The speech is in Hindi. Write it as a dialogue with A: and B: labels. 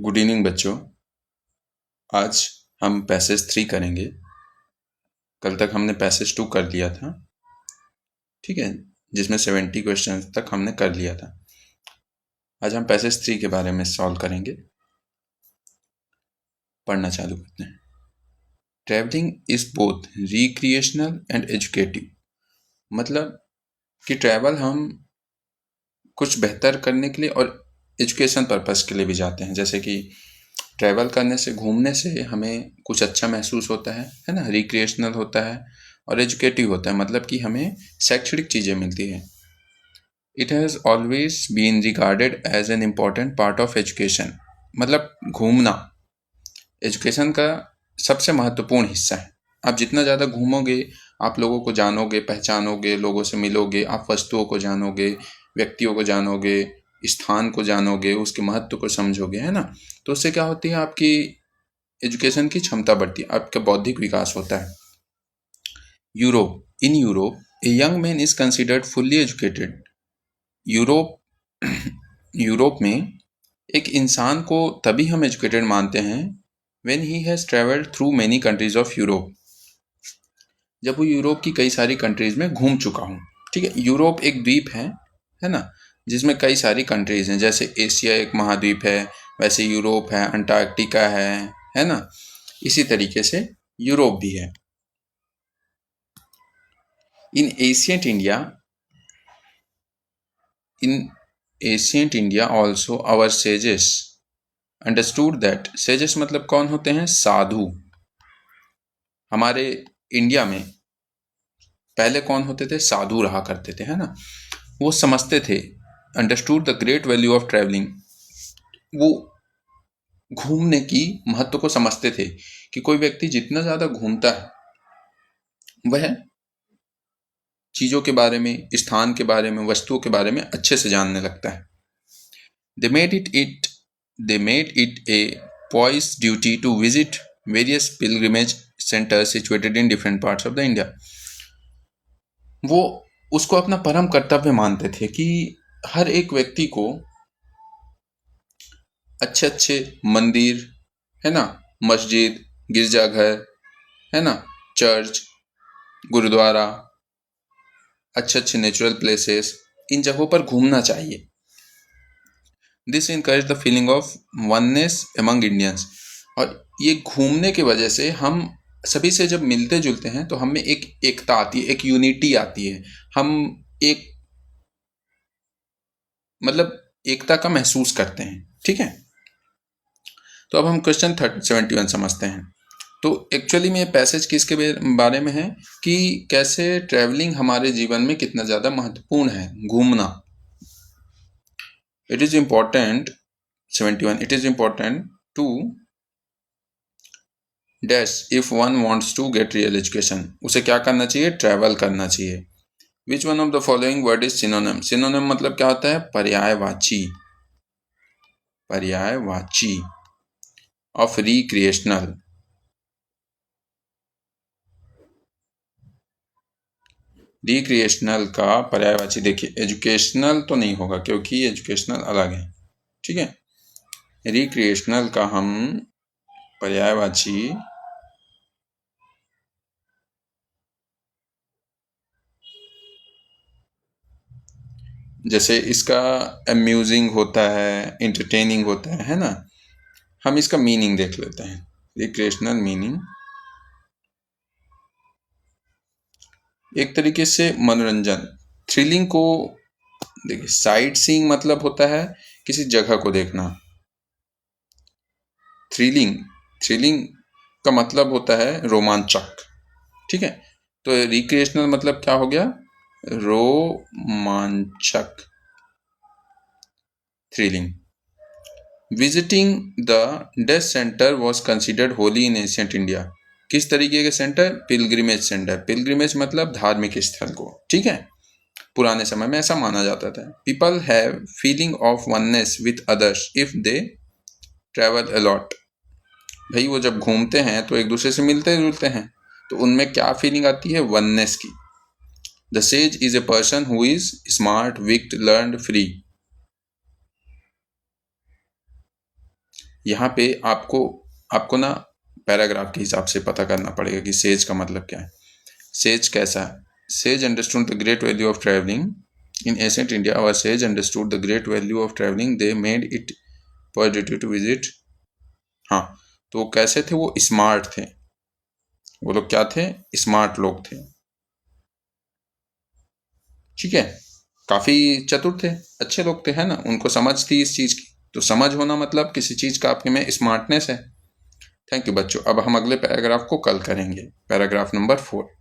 A: गुड इवनिंग बच्चों। आज हम पैसेज 3 करेंगे। कल तक हमने पैसेज 2 कर लिया था, ठीक है, जिसमें 70 क्वेश्चन तक हमने कर लिया था। आज हम पैसेज 3 के बारे में सॉल्व करेंगे। पढ़ना चालू करते हैं। Travelling is both recreational and educative. मतलब कि ट्रैवल हम कुछ बेहतर करने के लिए और एजुकेशन पर्पस के लिए भी जाते हैं। जैसे कि ट्रैवल करने से, घूमने से हमें कुछ अच्छा महसूस होता है ना, रिक्रिएशनल होता है और एजुकेटिव होता है, मतलब कि हमें शैक्षणिक चीज़ें मिलती है। It has always been regarded as an important part of education. मतलब घूमना एजुकेशन का सबसे महत्वपूर्ण हिस्सा है। आप जितना ज़्यादा घूमोगे, आप लोगों को जानोगे, पहचानोगे, लोगों से मिलोगे, आप वस्तुओं को जानोगे, व्यक्तियों को जानोगे, स्थान को जानोगे, उसके महत्व को समझोगे, है ना। तो उससे क्या होती है, आपकी एजुकेशन की क्षमता बढ़ती है, आपका बौद्धिक विकास होता है। Europe in Europe a young man is considered fully educated. Europe में एक इंसान को तभी हम एजुकेटेड मानते हैं when he has travelled through many countries of Europe. जब वो यूरोप की कई सारी कंट्रीज में घूम चुका हूँ, ठीक है। यूरोप एक द्वीप है ना, जिसमें कई सारी कंट्रीज हैं। जैसे एशिया एक महाद्वीप है, वैसे यूरोप है, अंटार्कटिका है ना। इसी तरीके से यूरोप भी है। In ancient India also our sages understood that. Sages मतलब कौन होते हैं? साधु। हमारे इंडिया में पहले कौन होते थे? साधु रहा करते थे, है ना। वो समझते थे, understood the great value of travelling. वो घूमने की महत्व को समझते थे कि कोई व्यक्ति जितना ज़्यादा घूमता है, वह चीज़ों के बारे में, स्थान के बारे में, वस्तुओं के बारे में अच्छे से जानने लगता है। They made it a pious duty to visit various pilgrimage centers situated in different parts of the India. वो उसको अपना परम कर्तव्य मानते थे कि हर एक व्यक्ति को अच्छे अच्छे मंदिर, है ना, मस्जिद, गिरजाघर, है ना, चर्च, गुरुद्वारा, अच्छे अच्छे नेचुरल प्लेसेस, इन जगहों पर घूमना चाहिए। This encourage the feeling of oneness among Indians. और ये घूमने की वजह से हम सभी से जब मिलते जुलते हैं तो हमें एक एकता आती है, एक यूनिटी आती है। हम एक मतलब एकता का महसूस करते हैं, ठीक है। तो अब हम क्वेश्चन 71 समझते हैं। तो एक्चुअली में ये पैसेज किसके बारे में है कि कैसे ट्रैवलिंग हमारे जीवन में कितना ज़्यादा महत्वपूर्ण है, घूमना। It is important 71 it is important to dash if one wants to get real education. उसे क्या करना चाहिए? ट्रैवल करना चाहिए। Which one of the following word is synonym? Synonym मतलब क्या होता है? पर्यायवाची। पर्यायवाची ऑफ रिक्रिएशनल। रिक्रिएशनल का पर्यायवाची देखिए, एजुकेशनल तो नहीं होगा क्योंकि एजुकेशनल अलग है, ठीक है। रिक्रिएशनल का हम पर्यायवाची जैसे इसका अम्यूजिंग होता है, इंटरटेनिंग होता है ना। हम इसका मीनिंग देख लेते हैं। रिक्रिएशनल मीनिंग एक तरीके से मनोरंजन, थ्रिलिंग को देखिए। साइट सीइंग मतलब होता है किसी जगह को देखना। थ्रिलिंग का मतलब होता है रोमांचक, ठीक है। तो रिक्रिएशनल मतलब क्या हो गया? रोमांचक, thrilling. Visiting the death centre was considered Holi in ancient India. किस तरीके के सेंटर? Pilgrimage centre. पिलग्रिमेज मतलब धार्मिक स्थल को, ठीक है। पुराने समय में ऐसा माना जाता था। People have feeling of oneness with others if they travel a lot. भाई वो जब घूमते हैं तो एक दूसरे से मिलते जुलते हैं, तो उनमें क्या फीलिंग आती है? वननेस की। The sage is a person who is smart, wicked, learned, free. यहाँ पे आपको ना पैराग्राफ के हिसाब से पता करना पड़ेगा कि सेज का मतलब क्या है। सेज कैसा है? Sage understood the great value of travelling in ancient India. Our sage understood the great value of travelling, they made it पर ड्यूटी टू विजिट। हाँ, तो कैसे थे वो? स्मार्ट थे। वो लोग क्या थे? स्मार्ट लोग थे। ठीक है, काफी चतुर थे, अच्छे लोग थे, है ना। उनको समझ थी इस चीज की। तो समझ होना मतलब किसी चीज का आपके में स्मार्टनेस है। थैंक यू बच्चों। अब हम अगले पैराग्राफ को कल करेंगे, पैराग्राफ नंबर 4।